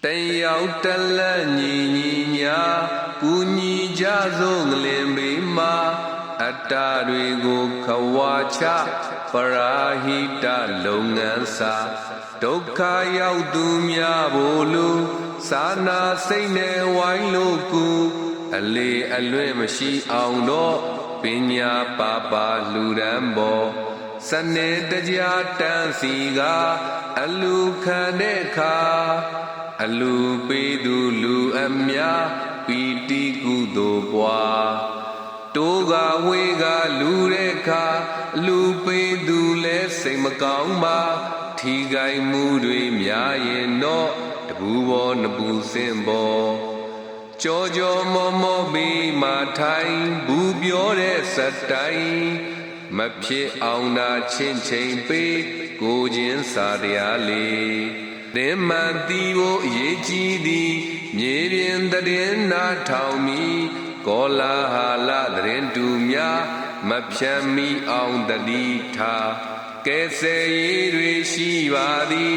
တန်ရောက်တက်လက်ညီညီညာကူညီကြစို့ငလင်ပေမှာအတ္တတွေကိုခဝါချပရာဟိတလုပ်ငန်းစာဒုက္ခရောက်သူများဘို့လူစာနာစိတ်နဲ့ဝိုင်းလို့ကူအလေအလွင့်မရှိအောင်တော့ပညာပါပါလူရန်ပေါ်စနေတကြတန်းစီကအလူခံတဲ့ခါအလူပေးသူလူအများပီတိကုသိုလ်ပွားတိုးကဝေးကလူတဲ့ခါလူပေးသူလဲစိတ်မကောင်းပါထီကိုင်မှုတွေများရင်တော့တပူပေါ်နပူစင်ပေါ်ကြောကြောမောမောပြီးမှထိုင်ဘူးပြောတဲ့စတိုင်မဖြစ်အောင်သာချင်းချင်းပေးကိုချင်းစာတရားလေးသင်မှန်တီးဖို့အရေးကြီးသည်မြေပြင်တည်နာထောင်မီကောလာဟာလတည်တူများမဖြတ်မိအောင်တတိထားကဲဆယ်ရေးတွေရှိပါသည်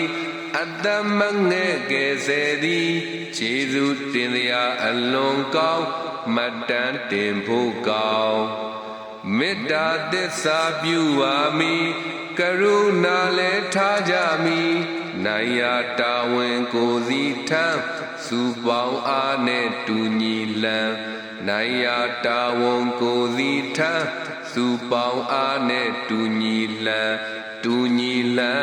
အတ္တမငဲ့ကဲဆယ်သည်ခြေစုတင်ရာအလွန်ကောင်းမတန်တင်ဖို့ကောင်းမေတ္တာသစ္စာပြုပါမည်ကရုဏာလည်းထားကြမည်နိုင်ရာတာဝန်ကိုစီထမ်းစုပေါင်းအားနဲ့တူညီလံနိုင်ရာတာဝန်ကိုစီထမ်းစုပေါင်းအားနဲ့တူညီလံတူညီလံ